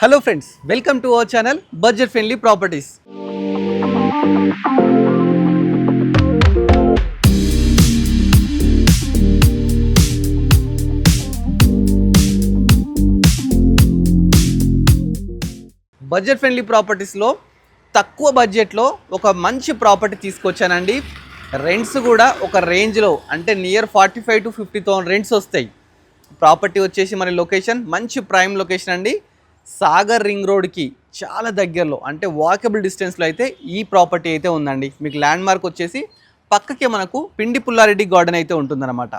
Hello friends, welcome to our channel Budget Friendly Properties. Budget friendly ప్రాపర్టీస్లో తక్కువ బడ్జెట్లో ఒక మంచి ప్రాపర్టీ తీసుకొచ్చానండి. రెంట్స్ కూడా ఒక రేంజ్లో అంటే నియర్ 45 to 50,000 రెంట్స్ వస్తాయి. ప్రాపర్టీ వచ్చేసి మన లొకేషన్ మంచి ప్రైమ్ లొకేషన్ అండి. సాగర్ రింగ్ రోడ్కి చాలా దగ్గరలో అంటే వాకబుల్ డిస్టెన్స్లో అయితే ఈ ప్రాపర్టీ అయితే ఉందండి. మీకు ల్యాండ్ మార్క్ వచ్చేసి పక్కకే మనకు పిండి పుల్లారెడ్డి గార్డెన్ అయితే ఉంటుందన్నమాట.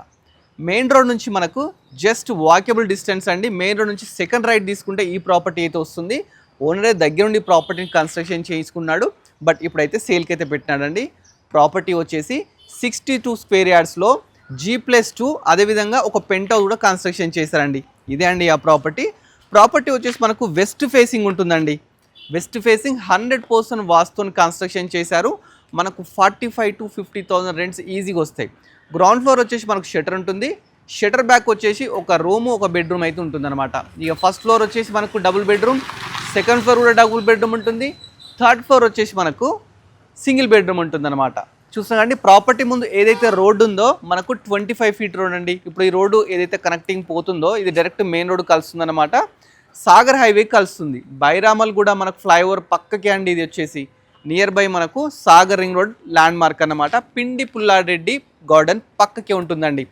మెయిన్ రోడ్ నుంచి మనకు జస్ట్ వాకబుల్ డిస్టెన్స్ అండి. మెయిన్ రోడ్ నుంచి సెకండ్ రైట్ తీసుకుంటే ఈ ప్రాపర్టీ అయితే వస్తుంది. ఓనరే దగ్గరుండి ప్రాపర్టీని కన్స్ట్రక్షన్ చేయించుకున్నాడు, బట్ ఇప్పుడైతే సేల్కి అయితే పెట్టినాడండి. ప్రాపర్టీ వచ్చేసి 62 స్క్వేర్ యార్డ్స్లో G+2 అదేవిధంగా ఒక పెంట్ హౌస్ కూడా కన్స్ట్రక్షన్ చేశారండి. ఇదే అండి ఆ ప్రాపర్టీ వచ్చేసి మనకు వెస్ట్ ఫేసింగ్ ఉంటుందండి. వెస్ట్ ఫేసింగ్ 100% వాస్తుని కన్స్ట్రక్షన్ చేశారు. మనకు 45 to 50,000 రెంట్స్ ఈజీగా వస్తాయి. గ్రౌండ్ ఫ్లోర్ వచ్చేసి మనకు షట్టర్ ఉంటుంది. షట్టర్ బ్యాక్ వచ్చేసి ఒక రూము ఒక బెడ్రూమ్ అయితే ఉంటుందన్నమాట. ఇక ఫస్ట్ ఫ్లోర్ వచ్చేసి మనకు డబుల్ బెడ్రూమ్, సెకండ్ ఫ్లోర్ కూడా డబుల్ బెడ్రూమ్ ఉంటుంది, థర్డ్ ఫ్లోర్ వచ్చేసి మనకు సింగిల్ బెడ్రూమ్ ఉంటుందన్నమాట. చూస్తామండి ప్రాపర్టీ ముందు ఏదైతే రోడ్డు ఉందో మనకు 25 feet రోడ్ అండి. ఇప్పుడు ఈ రోడ్డు ఏదైతే కనెక్టింగ్ పోతుందో ఇది డైరెక్ట్ మెయిన్ రోడ్ కలుస్తుందన్నమాట. సాగర్ హైవే కలుస్తుంది. బైరామల్ కూడా మనకు ఫ్లైఓవర్ పక్కకే అండి. ఇది వచ్చేసి నియర్ బై మనకు Sagar ring road land mark అన్నమాట. పిండి పుల్లారెడ్డి గార్డెన్ పక్కకే ఉంటుందండి.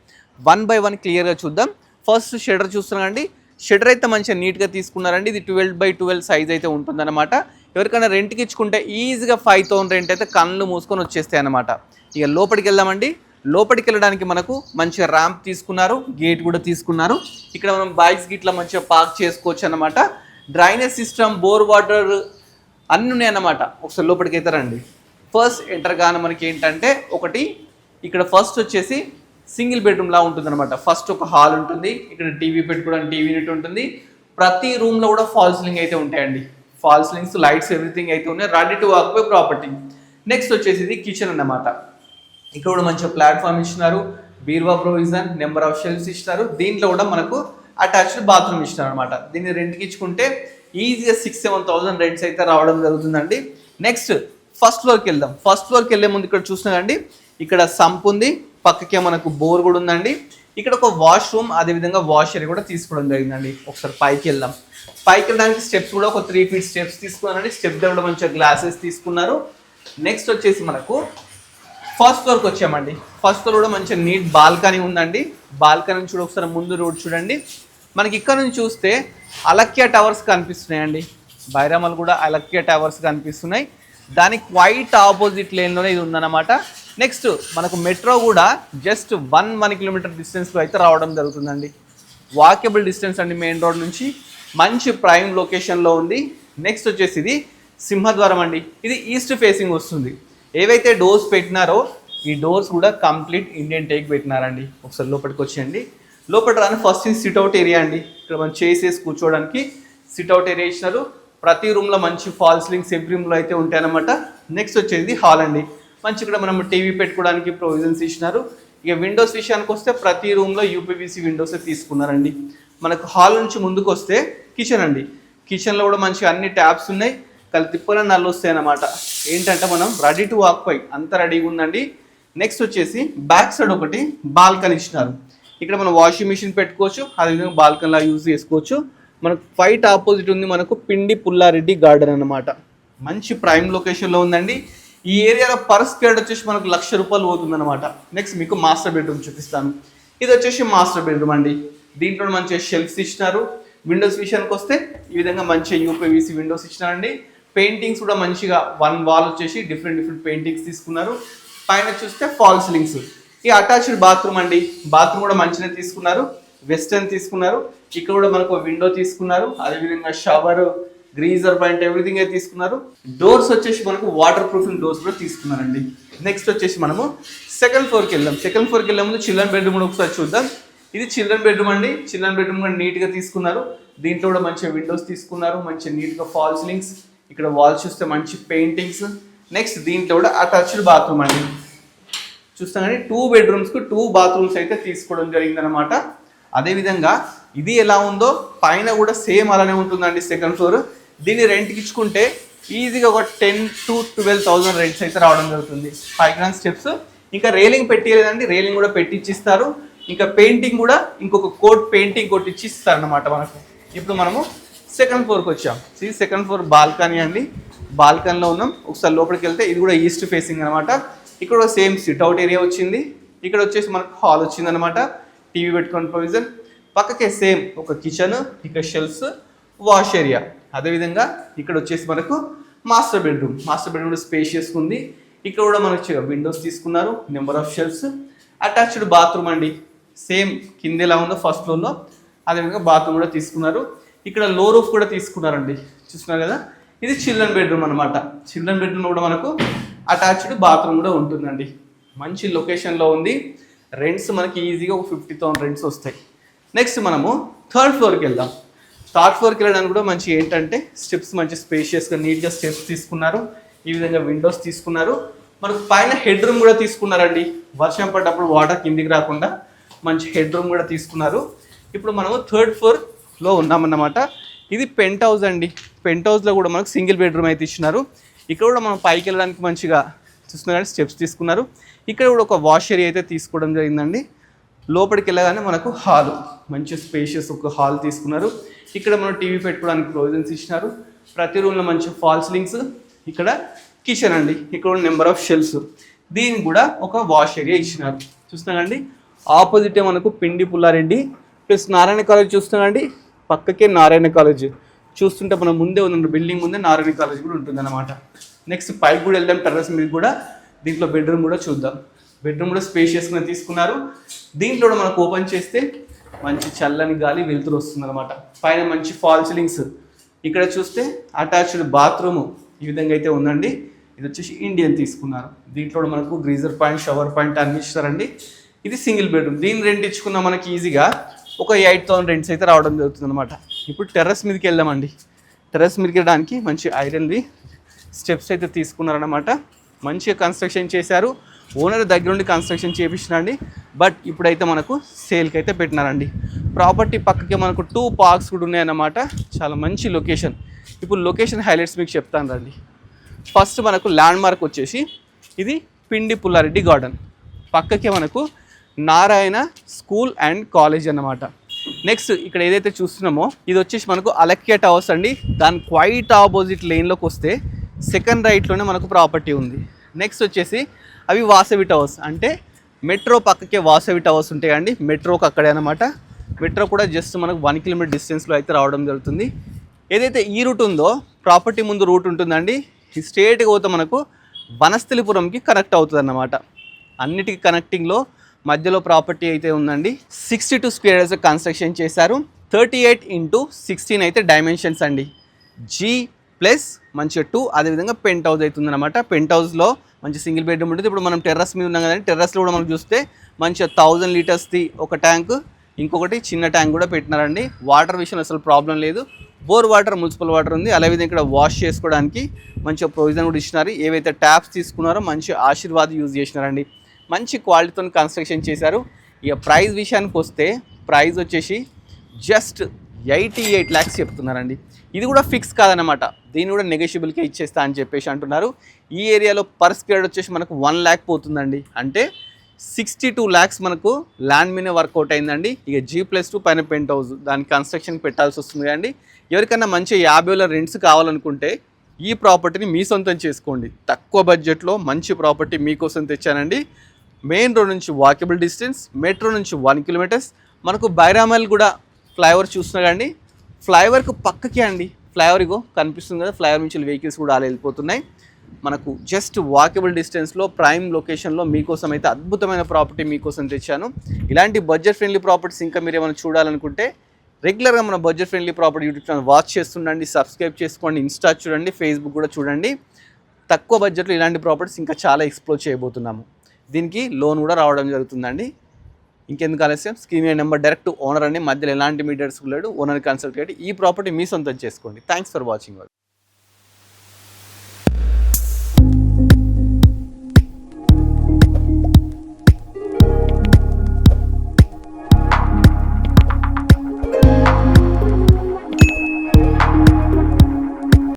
1 by 1 క్లియర్గా చూద్దాం. First shutter చూస్తున్నాండి. షెటర్ అయితే మంచిగా నీట్గా తీసుకున్నారండి. ఇది 12 by 12 సైజ్ అయితే ఉంటుందన్నమాట. ఎవరికైనా రెంట్కి ఇచ్చుకుంటే ఈజీగా 5,000 రెంట్ అయితే కళ్ళు మూసుకొని వచ్చేస్తాయి అన్నమాట. ఇక లోపలికి వెళ్దామండి. లోపలికి వెళ్ళడానికి మనకు మంచిగా ర్యాంప్ తీసుకున్నారు, గేట్ కూడా తీసుకున్నారు. ఇక్కడ మనం బైక్స్ గిట్లా మంచిగా పార్క్ చేసుకోవచ్చు అన్నమాట. డ్రైనేజ్ సిస్టమ్, బోర్ వాటర్ అన్నీ ఉన్నాయన్నమాట. ఒకసారి లోపలికి అయితే రండి. ఫస్ట్ ఎంటర్ గానే మనకి ఏంటంటే ఒకటి ఇక్కడ ఫస్ట్ వచ్చేసి సింగిల్ బెడ్రూమ్ లా ఉంటుందన్నమాట. ఫస్ట్ ఒక హాల్ ఉంటుంది. ఇక్కడ టీవీ పెట్టుకోవడానికి టీవీ యూనిట్ ఉంటుంది. ప్రతి రూమ్లో కూడా ఫాల్ సీలింగ్ అయితే ఉంటాయండి. ఫాల్ సీలింగ్స్, లైట్స్, ఎవ్రీథింగ్ అయితే ఉన్నాయి. Ready to occupy property. Next వచ్చేసి ఇది కిచెన్ అన్నమాట. ఇక్కడ కూడా మంచిగా ప్లాట్ఫామ్ ఇచ్చినారు, బీరువా ప్రొవిజన్, నెంబర్ ఆఫ్ షెల్ఫ్స్ ఇచ్చినారు. దీంట్లో కూడా మనకు అటాచ్డ్ బాత్రూమ్ ఇచ్చినారు అనమాట. దీన్ని రెంట్కి ఇచ్చుకుంటే ఈజీగా 6-7,000 రెంట్స్ అయితే రావడం జరుగుతుందండి. నెక్స్ట్ ఫస్ట్ ఫ్లోర్కి వెళ్దాం. ఫస్ట్ ఫ్లోర్కి వెళ్ళే ముందు ఇక్కడ చూస్తున్నారండి, ఇక్కడ సంప్ ఉంది, పక్కకే మనకు బోర్ కూడా ఉందండి. ఇక్కడ ఒక వాష్రూమ్ అదేవిధంగా వాషర్ కూడా తీసుకోవడం జరిగిందండి. ఒకసారి పైకి వెళ్దాం. పైకి వెళ్ళడానికి స్టెప్స్ కూడా ఒక 3 feet స్టెప్స్ తీసుకున్నారండి. స్టెప్ దగ్గర మంచిగా గ్లాసెస్ తీసుకున్నారు. నెక్స్ట్ వచ్చేసి మనకు ఫస్ట్ ఫ్లోర్కి వచ్చామండి. ఫస్ట్ ఫ్లోర్ కూడా మంచిగా నీట్ బాల్కనీ ఉందండి. బాల్కనీ నుంచి ఒకసారి ముందు రోడ్ చూడండి. మనకి ఇక్కడ నుంచి చూస్తే అలక్య టవర్స్ కనిపిస్తున్నాయండి. బైరామల్ కూడా అలక్య టవర్స్ కనిపిస్తున్నాయి. దానికి క్వైట్ ఆపోజిట్ లేన్లోనే ఇది ఉందన్నమాట. నెక్స్ట్ మనకు మెట్రో కూడా జస్ట్ 1 kilometer డిస్టెన్స్లో అయితే రావడం జరుగుతుందండి. వాకబుల్ డిస్టెన్స్ అండి మెయిన్ రోడ్ నుంచి. మంచి ప్రైమ్ లొకేషన్లో ఉంది. నెక్స్ట్ వచ్చేసి ఇది సింహద్వారం అండి. ఇది ఈస్ట్ ఫేసింగ్ వస్తుంది. ఏవైతే డోర్స్ పెట్టినారో ఈ డోర్స్ కూడా కంప్లీట్ ఇండియన్ టేక్ పెట్టినారండి. ఒకసారి లోపలికి వచ్చేయండి. లోపల రాని ఫస్ట్ సిట్అవుట్ ఏరియా అండి. ఇక్కడ మనం చేసేసి కూర్చోవడానికి సిట్అవుట్ ఏరియా ఇచ్చినారు. ప్రతి రూమ్లో మంచి ఫాల్ సీలింగ్స్ ఎవ్రీ రూమ్లో అయితే ఉంటాయన్నమాట. నెక్స్ట్ వచ్చేది హాల్ అండి. మంచి ఇక్కడ మనం టీవీ పెట్టుకోవడానికి ప్రొవిజన్స్ ఇచ్చినారు. ఇక విండోస్ విషయానికి వస్తే ప్రతి రూమ్లో యూపీవీసీ విండోస్ తీసుకున్నారండి. మనకు హాల్ నుంచి ముందుకు వస్తే కిచెన్ అండి. కిచెన్లో కూడా మంచిగా అన్ని ట్యాప్స్ ఉన్నాయి. తిప్పల నల్లు వస్తాయి అన్నమాట. ఏంటంటే మనం రెడీ టు ఆక్యుపై అంత రెడీగా ఉందండి. నెక్స్ట్ వచ్చేసి బ్యాక్ సైడ్ ఒకటి బాల్కనీ ఇచ్చినారు. ఇక్కడ మనం వాషింగ్ మిషన్ పెట్టుకోవచ్చు, అదేవిధంగా బాల్కనీలా యూజ్ చేసుకోవచ్చు. మనకు ఫైట్ ఆపోజిట్ ఉంది మనకు పిండి పుల్లారెడ్డి గార్డెన్ అన్నమాట. మంచి ప్రైమ్ లొకేషన్లో ఉందండి. ఈ ఏరియాలో పర్ స్క్వేర్ వచ్చేసి మనకు ₹1,00,000 పోతుందన్నమాట. నెక్స్ట్ మీకు మాస్టర్ బెడ్రూమ్ చూపిస్తాను. ఇది వచ్చేసి మాస్టర్ బెడ్రూమ్ అండి. దీంట్లో మంచిగా షెల్ఫ్స్ ఇచ్చినారు. విండోస్ విషయానికి వస్తే ఈ విధంగా మంచిగా యూపీవీసీ విండోస్ ఇచ్చినారండి. పెయింటింగ్స్ కూడా మంచిగా 1 wall వచ్చేసి డిఫరెంట్ పెయింటింగ్స్ తీసుకున్నారు. పైన చూస్తే ఫాల్ సీలింగ్స్. ఈ అటాచ్డ్ బాత్రూమ్ అండి. బాత్రూమ్ కూడా మంచిగా తీసుకున్నారు, వెస్టర్న్ తీసుకున్నారు. ఇక్కడ కూడా మనకు విండో తీసుకున్నారు, అదేవిధంగా షవర్, గ్రీజర్ పాయింట్ ఎవ్రీథింగ్ అయితే తీసుకున్నారు. డోర్స్ వచ్చేసి మనకు వాటర్ ప్రూఫింగ్ డోర్స్ కూడా తీసుకున్నారండి. నెక్స్ట్ వచ్చేసి మనము సెకండ్ ఫ్లోర్కి వెళ్దాం. సెకండ్ ఫ్లోర్కి వెళ్ళే ముందు చిల్డ్రన్ బెడ్రూమ్ కూడా ఒకసారి చూద్దాం. ఇది చిల్డ్రన్ బెడ్రూమ్ అండి. చిల్డ్రన్ బెడ్రూమ్ కూడా నీట్గా తీసుకున్నారు. దీంట్లో కూడా మంచిగా విండోస్ తీసుకున్నారు, మంచిగా నీట్గా ఫాల్ సీలింగ్స్. ఇక్కడ వాల్స్ చూస్తే మంచి పెయింటింగ్స్. నెక్స్ట్ దీంట్లో కూడా అటాచ్డ్ బాత్రూమ్ అండి. చూస్తాం కానీ 2 bedrooms 2 bathrooms అయితే తీసుకోవడం జరిగిందనమాట. అదేవిధంగా ఇది ఎలా ఉందో పైన కూడా సేమ్ అలానే ఉంటుందండి సెకండ్ ఫ్లోర్. దీన్ని రెంట్కి ఇచ్చుకుంటే ఈజీగా ఒక 10 to 12,000 రెంట్స్ అయితే రావడం జరుగుతుంది. 5 grand స్టెప్స్, ఇంకా రేలింగ్ పెట్టలేదండి, రేలింగ్ కూడా పెట్టిచ్చిస్తారు. ఇంకా పెయింటింగ్ కూడా ఇంకొక కోట్ పెయింటింగ్ కొట్టించి ఇస్తారు అన్నమాట మనకు. ఇప్పుడు మనము సెకండ్ ఫ్లోర్కి వచ్చాం. ఇది సెకండ్ ఫ్లోర్ బాల్కనీ అండి. బాల్కనీలో ఉన్నాం. ఒకసారి లోపలికి వెళ్తే ఇది కూడా ఈస్ట్ ఫేసింగ్ అనమాట. ఇక్కడ సేమ్ సిట్అవుట్ ఏరియా వచ్చింది. ఇక్కడ వచ్చేసి మనకు హాల్ వచ్చింది అనమాట, టీవీ పెట్టుకునే ప్రొవిజన్. పక్కకే సేమ్ ఒక కిచెన్, ఇక్కడ షెల్ఫ్స్, వాష్ ఏరియా. అదేవిధంగా ఇక్కడ వచ్చేసి మనకు మాస్టర్ బెడ్రూమ్. మాస్టర్ బెడ్రూమ్ కూడా స్పేషియస్ ఉంది. ఇక్కడ కూడా మనకు విండోస్ తీసుకున్నారు, number of shelves. Attached bathroom అండి, సేమ్ కింద ఎలా ఉందో ఫస్ట్ ఫ్లోర్లో అదేవిధంగా బాత్రూమ్ కూడా తీసుకున్నారు. ఇక్కడ లో రూఫ్ కూడా తీసుకున్నారండి, చూస్తున్నారు కదా. ఇది చిల్డ్రన్ బెడ్రూమ్ అనమాట. చిల్డ్రన్ బెడ్రూమ్ కూడా మనకు అటాచ్డ్ బాత్రూమ్ కూడా ఉంటుందండి. మంచి లొకేషన్లో ఉంది. రెంట్స్ మనకి ఈజీగా ఒక 50,000 రెంట్స్ వస్తాయి. నెక్స్ట్ మనము థర్డ్ ఫ్లోర్కి వెళ్దాం. థర్డ్ ఫ్లోర్కి వెళ్ళడానికి కూడా మంచి ఏంటంటే స్టెప్స్ మంచి స్పేషియస్గా నీట్గా స్టెప్స్ తీసుకున్నారు. ఈ విధంగా విండోస్ తీసుకున్నారు. మనకు పైన హెడ్ రూమ్ కూడా తీసుకున్నారండి, వర్షం పడ్డప్పుడు వాటర్ కిందికి రాకుండా మంచి హెడ్ రూమ్ కూడా తీసుకున్నారు. ఇప్పుడు మనము థర్డ్ ఫ్లోర్లో ఉన్నామన్నమాట. ఇది పెంట్ హౌస్ అండి. పెంట్ హౌస్లో కూడా మనకు సింగిల్ బెడ్రూమ్ అయితే ఇచ్చినారు. ఇక్కడ కూడా మనం పైకి వెళ్ళడానికి మంచిగా చూస్తున్నారు, స్టెప్స్ తీసుకున్నారు. ఇక్కడ కూడా ఒక వాష్ ఏరియా అయితే తీసుకోవడం జరిగిందండి. లోపలికి వెళ్ళగానే మనకు హాల్, మంచి స్పేషియస్ ఒక హాల్ తీసుకున్నారు. ఇక్కడ మనం టీవీ పెట్టుకోవడానికి ప్రొవిజన్స్ ఇచ్చినారు. ప్రతి రూమ్లో మంచి ఫాల్ సీలింగ్స్. ఇక్కడ కిచెన్ అండి, ఇక్కడ నెంబర్ ఆఫ్ షెల్ఫ్స్. దీనికి కూడా ఒక వాష్ ఏరియా ఇచ్చినారు. చూస్తున్నాండి ఆపోజిటే మనకు పిండి పుల్లారెడ్డి ప్లస్ నారాయణ కాలేజ్. చూస్తున్నాండి పక్కకే నారాయణ కాలేజ్. చూస్తుంటే మనం ముందే ఉన్న బిల్డింగ్ ముందే నారాయణ కాలేజ్ కూడా ఉంటుందన్నమాట. నెక్స్ట్ పైకి కూడా వెళ్దాం, టెర్రస్ మీద కూడా. దీంట్లో బెడ్రూమ్ కూడా చూద్దాం. బెడ్రూమ్ కూడా స్పేషియస్గా తీసుకున్నారు. దీంట్లో కూడా మనకు ఓపెన్ చేస్తే మంచి చల్లని గాలి వెలుతురు వస్తుంది అనమాట. పైన మంచి ఫాల్ సీలింగ్స్. ఇక్కడ చూస్తే అటాచ్డ్ బాత్రూము ఈ విధంగా అయితే ఉందండి. ఇది వచ్చేసి ఇండియన్ తీసుకున్నారు. దీంట్లో కూడా మనకు గ్రీజర్ పాయింట్, షవర్ పాయింట్ అన్ని ఇస్తారండి. ఇది సింగిల్ బెడ్రూమ్. దీన్ని రెంట్ ఇచ్చుకున్న మనకి ఈజీగా ఒక 8,000 రెంట్స్ అయితే రావడం జరుగుతుంది అనమాట. ఇప్పుడు టెర్రస్ మీదకి వెళ్దామండి. టెర్రస్ మీదకి వెళ్ళడానికి మంచి ఐరన్వి స్టెప్స్ అయితే తీసుకున్నారనమాట. మంచిగా కన్స్ట్రక్షన్ చేశారు. ఓనర్ దగ్గర నుండి కన్స్ట్రక్షన్ చేయించినండి. బట్ ఇప్పుడైతే మనకు సేల్కి అయితే పెట్టినారండి. ప్రాపర్టీ పక్కకే మనకు 2 పార్క్స్ కూడా ఉన్నాయన్నమాట. చాలా మంచి లొకేషన్. ఇప్పుడు లొకేషన్ హైలైట్స్ మీకు చెప్తాను రండి. ఫస్ట్ మనకు ల్యాండ్ మార్క్ వచ్చేసి ఇది పిండి పుల్లారెడ్డి గార్డెన్. పక్కకే మనకు నారాయణ స్కూల్ అండ్ కాలేజ్ అన్నమాట. నెక్స్ట్ ఇక్కడ ఏదైతే చూస్తున్నామో ఇది వచ్చేసి మనకు అలక్య టవర్స్ అండి. దాని క్వైట్ ఆపోజిట్ లైన్లోకి వస్తే సెకండ్ రైట్లోనే మనకు ప్రాపర్టీ ఉంది. నెక్స్ట్ వచ్చేసి అవి వాసవి టవర్స్, అంటే మెట్రో పక్కకే వాసవి టవర్స్ ఉంటాయండి. మెట్రోకి అక్కడే అనమాట. మెట్రో కూడా జస్ట్ మనకు 1 kilometer డిస్టెన్స్లో అయితే రావడం జరుగుతుంది. ఏదైతే ఈ రూట్ ఉందో ప్రాపర్టీ ముందు రూట్ ఉంటుందండి. ఈ స్ట్రేట్గా పోతే మనకు వనస్థలిపురంకి కనెక్ట్ అవుతుంది అన్నమాట. అన్నిటికీ కనెక్టింగ్లో మధ్యలో ప్రాపర్టీ అయితే ఉందండి. 62 square acres కన్స్ట్రక్షన్ చేశారు. 38x16 అయితే డైమెన్షన్స్ అండి. G+ మంచిగా 2. అదేవిధంగా పెంట్ హౌస్ అవుతుంది అనమాట. పెంట్ హౌస్లో మంచి సింగిల్ బెడ్రూమ్ ఉంటుంది. ఇప్పుడు మనం టెర్రస్ మీద ఉన్నాం కదండి. టెర్రస్లో కూడా మనం చూస్తే మంచిగా 1000 లీటర్స్ది ఒక ట్యాంక్, ఇంకొకటి చిన్న ట్యాంక్ కూడా పెట్టినారండి. వాటర్ విషయంలో అసలు ప్రాబ్లం లేదు. బోర్ వాటర్, మున్సిపల్ వాటర్ ఉంది. అలాగే ఇక్కడ వాష్ చేసుకోవడానికి మంచిగా ప్రొవిజన్ కూడా ఇచ్చినారు. ఏవైతే ట్యాప్స్ తీసుకున్నారో మంచి ఆశీర్వాద్ యూజ్ చేసినారండి. మంచి క్వాలిటీతో కన్స్ట్రక్షన్ చేశారు. ఇక ప్రైస్ విషయానికి వస్తే ప్రైస్ వచ్చేసి జస్ట్ 88 lakhs చెప్తున్నారండి. ఇది కూడా ఫిక్స్ కాదనమాట. దీన్ని కూడా నెగోషియబుల్కే ఇచ్చేస్తా అని చెప్పేసి అంటున్నారు. ఈ ఏరియాలో పర్ స్క్వేర్ వచ్చేసి మనకు 1 lakh పోతుందండి. అంటే 62 lakhs మనకు ల్యాండ్ మీనే వర్కౌట్ అయిందండి. ఇక G+2 పైన పెంట్ హౌస్, దానికి కన్స్ట్రక్షన్ పెట్టాల్సి వస్తుంది అండి. ఎవరికైనా మంచి 50,000 రెంట్స్ కావాలనుకుంటే ఈ ప్రాపర్టీని మీ సొంతం చేసుకోండి. తక్కువ బడ్జెట్లో మంచి ప్రాపర్టీ మీకోసం తెచ్చానండి. మెయిన్ రోడ్ నుంచి వాకబుల్ డిస్టెన్స్, మెట్రో నుంచి 1 kilometer. మనకు బైరామల్ కూడా ఫ్లైఓవర్ చూస్తున్నా కానీ ఫ్లైఓవర్కు పక్కకే అండి. ఫ్లైఓవర్ ఇగో కనిపిస్తుంది కదా, ఫ్లైఓవర్ నుంచి వెహికల్స్ కూడా అలా వెళ్ళిపోతున్నాయి. మనకు జస్ట్ వాకబుల్ డిస్టెన్స్లో ప్రైమ్ లొకేషన్లో మీకోసం అయితే అద్భుతమైన ప్రాపర్టీ మీకోసం తెచ్చాను. ఇలాంటి బడ్జెట్ ఫ్రెండ్లీ ప్రాపర్టీస్ ఇంకా మీరు ఏమైనా చూడాలనుకుంటే రెగ్యులర్గా మన budget friendly property YouTube channel watch చేస్తుండండి, సబ్స్క్రైబ్ చేసుకోండి, ఇన్స్టా చూడండి, ఫేస్బుక్ కూడా చూడండి. తక్కువ బడ్జెట్లో ఇలాంటి ప్రాపర్టీస్ ఇంకా చాలా ఎక్స్ప్లోర్ చేయబోతున్నాము. దీనికి లోన్ కూడా రావడం జరుగుతుందండి. ఇంకెందుకు ఆలస్యం, స్క్రీన్ నెంబర్ డైరెక్ట్ ఓనర్ అండి. మధ్యలో ఎలాంటి మీడియర్స్ లేడు. ఓనర్ కన్సల్ట్ చేయండి. ఈ ప్రాపర్టీ మీ సొంతం చేసుకోండి. Thanks for watching.